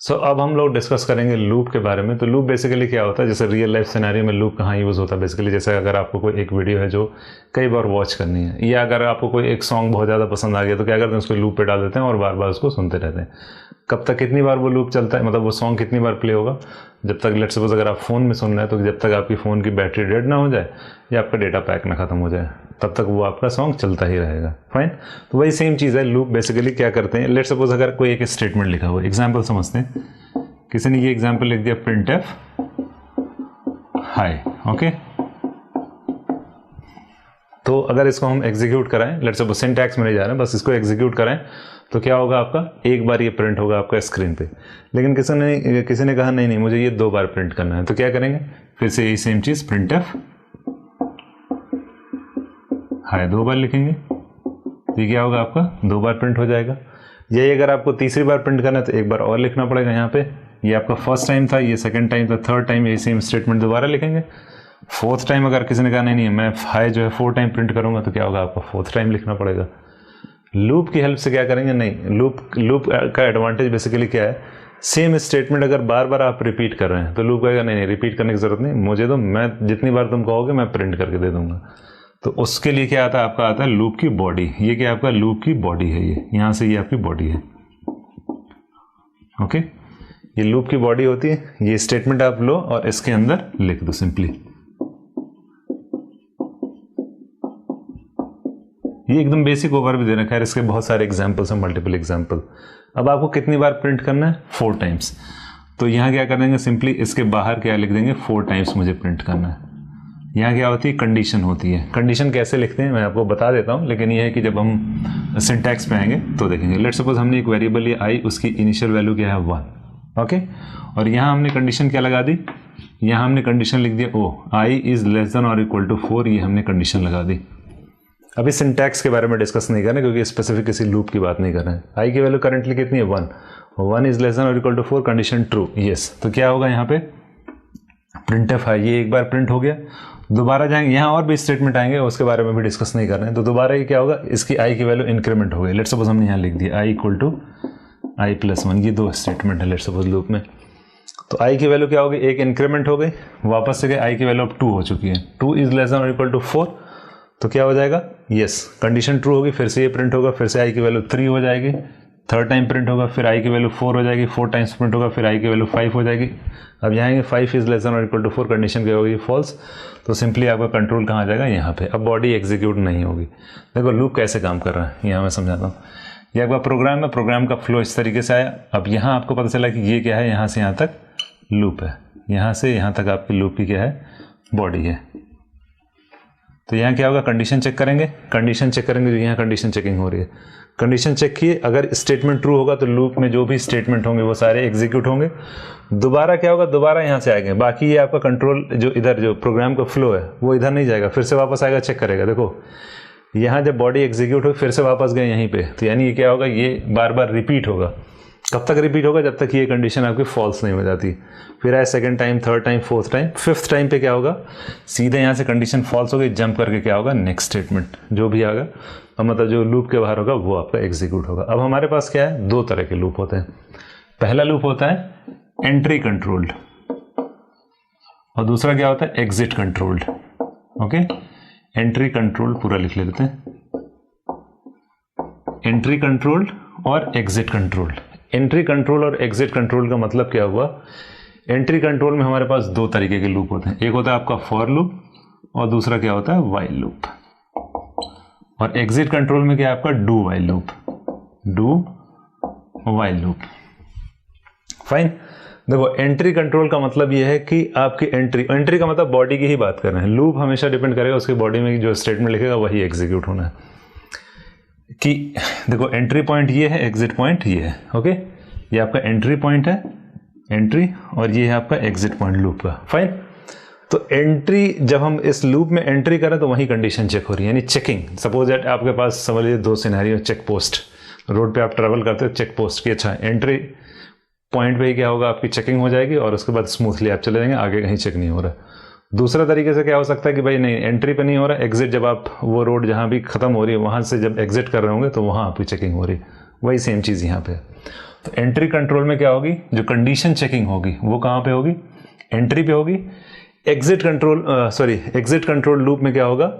अब हम लोग डिस्कस करेंगे लूप के बारे में। तो लूप बेसिकली क्या होता है, जैसे रियल लाइफ सिनेरियो में लूप कहाँ यूज़ होता है। बेसिकली जैसे अगर आपको कोई एक वीडियो है जो कई बार वॉच करनी है, या अगर आपको कोई एक सॉन्ग बहुत ज़्यादा पसंद आ गया तो क्या करते हैं, उसको लूप पे डाल देते हैं और बार बार उसको सुनते रहते हैं। कब तक, कितनी बार वो लूप चलता है, मतलब वो सॉन्ग कितनी बार प्ले होगा, जब तक लेट्स सपोज अगर आप फ़ोन में सुन रहे हैं तो जब तक आपकी फ़ोन की बैटरी डेड ना हो जाए या आपका डेटा पैक ना ख़त्म हो जाए, तब तक वो आपका सॉन्ग चलता ही रहेगा। फाइन। तो वही सेम चीज़ है, लूप बेसिकली क्या करते हैं, लेट्स सपोज अगर कोई एक स्टेटमेंट लिखा हुआ, एग्जाम्पल समझते हैं। किसी ने ये एग्जाम्पल लिख दिया printf हाय, ओके। तो अगर इसको हम एग्जीक्यूट कराएं, लेट्स सपोज सिंटैक्स में नहीं जा रहे हैं, बस इसको एग्जीक्यूट कराएं तो क्या होगा, आपका एक बार ये प्रिंट होगा आपका स्क्रीन पे। लेकिन किसी ने कहा नहीं मुझे ये 2 बार प्रिंट करना है, तो क्या करेंगे, फिर से यही सेम चीज़ printf हाय 2 बार लिखेंगे, तो ये क्या होगा, आपका 2 बार प्रिंट हो जाएगा। यही अगर आपको तीसरी बार प्रिंट करना है तो एक बार और लिखना पड़ेगा यहाँ पे। ये आपका फर्स्ट टाइम था, ये सेकंड टाइम था, थर्ड टाइम यही सेम स्टेटमेंट दोबारा लिखेंगे। फोर्थ टाइम अगर किसी ने कहा नहीं मैं हाई जो है 4 टाइम प्रिंट करूँगा, तो क्या होगा, आपको 4th टाइम लिखना पड़ेगा। लूप की हेल्प से क्या करेंगे, नहीं लूप का एडवांटेज बेसिकली क्या है, सेम स्टेटमेंट अगर बार बार आप रिपीट कर रहे हैं तो लूप कहेगा नहीं रिपीट करने की ज़रूरत नहीं, मुझे तो मैं जितनी बार तुम कहोगे मैं प्रिंट करके दे दूंगा। तो उसके लिए क्या आता है, आपका आता है लूप की बॉडी। ये क्या आपका लूप की बॉडी है, ये यहाँ से ये आपकी बॉडी है, ओके। ये लूप की बॉडी होती है, ये स्टेटमेंट आप लो और इसके अंदर लिख दो सिंपली। ये एकदम बेसिक ओवर भी दे रखा है, इसके बहुत सारे एग्जांपल्स हैं, मल्टीपल एग्जांपल। अब आपको कितनी बार प्रिंट करना है, 4 टाइम्स। तो यहाँ क्या कर देंगे, सिंपली इसके बाहर क्या लिख देंगे, 4 टाइम्स मुझे प्रिंट करना है। यहाँ क्या होती है, कंडीशन होती है। कंडीशन कैसे लिखते हैं मैं आपको बता देता हूँ, लेकिन यह है कि जब हम सिंटैक्स पे आएंगे तो देखेंगे। लेट्स सपोज हमने एक वेरिएबल लिया आई, उसकी इनिशियल वैल्यू क्या है 1, ओके। और यहाँ हमने कंडीशन क्या लगा दी, यहाँ हमने कंडीशन लिख दिया ओ आई इज लेस देन और इक्वल टू 4, ये हमने कंडीशन लगा दी। अभी सिंटैक्स के बारे में डिस्कस नहीं कर रहे क्योंकि स्पेसिफिक किसी लूप की बात नहीं कर रहे हैं। आई की वैल्यू करंटली कितनी है 1 इज लेस देन और equal to 4, condition true, yes. तो क्या होगा यहाँ पे printf है, ये एक बार प्रिंट हो गया। दोबारा जाएंगे, यहाँ और भी स्टेटमेंट आएंगे, उसके बारे में भी डिस्कस नहीं कर रहे हैं। तो दोबारा ये क्या होगा, इसकी आई की वैल्यू इंक्रीमेंट हो गई। लेट्स सपोज हमने यहाँ लिख दिया I equal to I plus 1, ये 2 स्टेटमेंट है लेट्स सपोज लूप में। तो आई की वैल्यू क्या हो गई, एक इंक्रीमेंट हो गई, वापस से गए आई की वैल्यू अब 2 हो चुकी है, 2 इज लेस देन और इक्वल टू 4। तो क्या हो जाएगा, यस, कंडीशन ट्रू होगी, फिर से ये प्रिंट होगा, फिर से आई की वैल्यू 3 हो जाएगी, थर्ड टाइम प्रिंट होगा, फिर आई की वैल्यू 4 हो जाएगी, 4 टाइम्स प्रिंट होगा, फिर आई की वैल्यू 5 हो जाएगी। अब यहाँ आएंगे 5 इज लेस देन और इक्वल टू 4, कंडीशन क्या होगी, फॉल्स। तो सिंपली आपका कंट्रोल कहाँ आ जाएगा, यहाँ पे। अब बॉडी एग्जीक्यूट नहीं होगी। देखो लूप कैसे काम कर रहा है, यहाँ मैं समझाता हूँ। ये आपका प्रोग्राम है, प्रोग्राम का फ्लो इस तरीके से आया। अब यहाँ आपको पता चला कि ये क्या है, यहाँ से यहाँ तक लूप है, यहाँ से यहाँ तक आपकी लूप की क्या है, बॉडी है। तो यहाँ क्या होगा, कंडीशन चेक करेंगे जो यहाँ कंडीशन चेकिंग हो रही है। कंडीशन चेक किए, अगर स्टेटमेंट ट्रू होगा तो लूप में जो भी स्टेटमेंट होंगे वो सारे एग्जीक्यूट होंगे। दोबारा क्या होगा, दोबारा यहाँ से आएंगे। बाकी ये आपका कंट्रोल जो इधर जो प्रोग्राम का फ्लो है वो इधर नहीं जाएगा, फिर से वापस आएगा, चेक करेगा। देखो यहाँ जब बॉडी एग्जीक्यूट हो फिर से वापस गए यहीं पे, तो यानी ये क्या होगा, ये बार बार रिपीट होगा। कब तक रिपीट होगा, जब तक ये कंडीशन आपकी फॉल्स नहीं हो जाती। फिर आए second time, third time, fourth time, fifth time पे क्या होगा, सीधे यहाँ से कंडीशन फॉल्स हो गई, जंप करके क्या होगा, नेक्स्ट स्टेटमेंट जो भी आएगा, अब मतलब जो लूप के बाहर होगा वो आपका एग्जीक्यूट होगा। अब हमारे पास क्या है, 2 तरह के लूप होते हैं। पहला लूप होता है एंट्री कंट्रोल्ड और दूसरा क्या होता है, exit controlled, okay. Entry controlled पूरा लिख लेते हैं, एंट्री कंट्रोल्ड और एग्जिट कंट्रोल्ड। एंट्री कंट्रोल और एग्जिट कंट्रोल का मतलब क्या हुआ, एंट्री कंट्रोल में हमारे पास 2 तरीके के लूप होते हैं। एक होता है आपका फॉर लूप और दूसरा क्या होता है, व्हाइल लूप। और एग्जिट कंट्रोल में क्या है आपका, do while loop, do while loop. Fine. देखो एंट्री कंट्रोल का मतलब यह है कि आपकी एंट्री का मतलब बॉडी की ही बात कर रहे हैं। लूप हमेशा डिपेंड करेगा उसकी बॉडी में जो स्टेटमेंट लिखेगा वही एग्जीक्यूट होना है। कि देखो एंट्री पॉइंट ये है, एग्जिट पॉइंट ये है, ओके। ये आपका एंट्री पॉइंट है, एंट्री, और ये है आपका एग्जिट पॉइंट लूप का। फाइन। तो एंट्री, जब हम इस लूप में एंट्री करें तो वही कंडीशन चेक हो रही है, यानी चेकिंग। सपोज दैट आपके पास समझ लीजिए 2 सिनेरियो, चेक पोस्ट, रोड पे आप ट्रैवल करते हो, चेक पोस्ट की, अच्छा एंट्री पॉइंट पे ही क्या होगा, आपकी चेकिंग हो जाएगी और उसके बाद स्मूथली आप चले जाएंगे, आगे कहीं चेक नहीं हो रहा। दूसरा तरीके से क्या हो सकता है कि भाई नहीं एंट्री पे नहीं हो रहा, एग्जिट, जब आप वो रोड जहाँ भी खत्म हो रही है वहाँ से जब एग्जिट कर रहे होंगे तो वहाँ आपकी चेकिंग हो रही है। वही सेम चीज़ यहाँ पे। तो एंट्री कंट्रोल में क्या होगी, जो कंडीशन चेकिंग होगी वो कहाँ पे होगी, एंट्री पे होगी। एग्जिट कंट्रोल लूप में क्या होगा,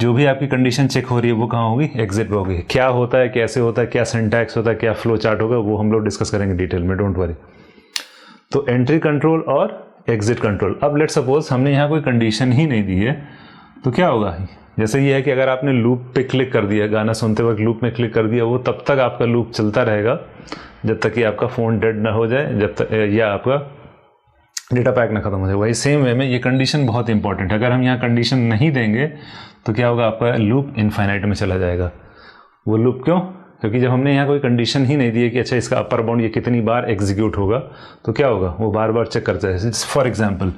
जो भी आपकी कंडीशन चेक हो रही है वो कहाँ होगी, एग्जिट पे होगी। क्या होता है, कैसे होता है, क्या सिंटैक्स होता है, क्या फ्लो चार्ट होगा, वो हम लोग डिस्कस करेंगे डिटेल में, डोंट वरी। तो एंट्री कंट्रोल और एग्जिट कंट्रोल। अब लेट सपोज हमने यहाँ कोई कंडीशन ही नहीं दी है तो क्या होगा, जैसे ये है कि अगर आपने लूप पे क्लिक कर दिया, गाना सुनते वक्त लूप में क्लिक कर दिया, वो तब तक आपका लूप चलता रहेगा जब तक कि आपका फ़ोन डेड ना हो जाए, जब तक या आपका डेटा पैक ना खत्म हो जाए। वही सेम वे में ये कंडीशन बहुत इंपॉर्टेंट है। अगर हम यहाँ कंडीशन नहीं देंगे तो क्या होगा, आपका लूप इनफाइनाइट में चला जाएगा। वो लूप क्यों, क्योंकि जब हमने यहाँ कोई कंडीशन ही नहीं दी है कि अच्छा इसका अपर बाउंड ये कितनी बार एग्जीक्यूट होगा, तो क्या होगा, वो बार बार चेक करता है। फॉर एग्जाम्पल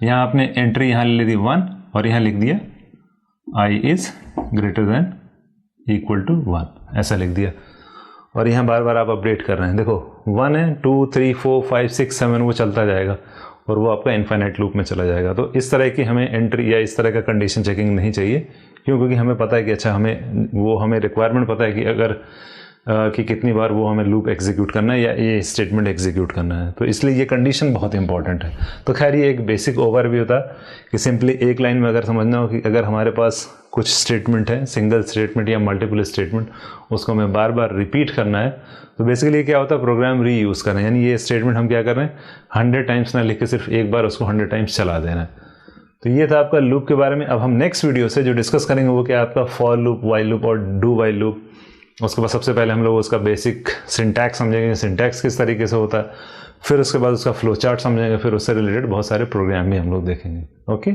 यहाँ आपने एंट्री यहाँ ले दी 1 और यहाँ लिख दिया i is greater than equal to 1, ऐसा लिख दिया, और यहाँ बार बार आप अपडेट कर रहे हैं। देखो 1 है, 2 3 4 5 6 7 वो चलता जाएगा और वो आपका इनफाइनाइट लूप में चला जाएगा। तो इस तरह की हमें एंट्री या इस तरह का कंडीशन चेकिंग नहीं चाहिए। क्यों, क्योंकि हमें पता है कि अच्छा हमें रिक्वायरमेंट पता है कि अगर कि कितनी बार वो हमें लूप एग्जीक्यूट करना है या ये स्टेटमेंट एग्जीक्यूट करना है। तो इसलिए ये कंडीशन बहुत इंपॉर्टेंट है। तो खैर ये एक बेसिक ओवरव्यू था कि सिंपली एक लाइन में अगर समझना हो कि अगर हमारे पास कुछ स्टेटमेंट है, सिंगल स्टेटमेंट या मल्टीपल स्टेटमेंट, उसको हमें बार बार रिपीट करना है, तो बेसिकली क्या होता है, प्रोग्राम रीयूज़ करना है। यानी ये स्टेटमेंट हम क्या कर रहे हैं, 100 टाइम्स ना लिख के सिर्फ एक बार उसको 100 टाइम्स चला देना है। तो ये था आपका लूप के बारे में। अब हम नेक्स्ट वीडियो से जो डिस्कस करेंगे वो क्या, आपका फॉर लूप, वाइल लूप और डू वाइल लूप। उसके बाद सबसे पहले हम लोग उसका बेसिक सिंटैक्स समझेंगे, सिंटैक्स किस तरीके से होता है, फिर उसके बाद उसका फ्लो चार्ट समझेंगे, फिर उससे रिलेटेड बहुत सारे प्रोग्राम भी हम लोग देखेंगे। ओके।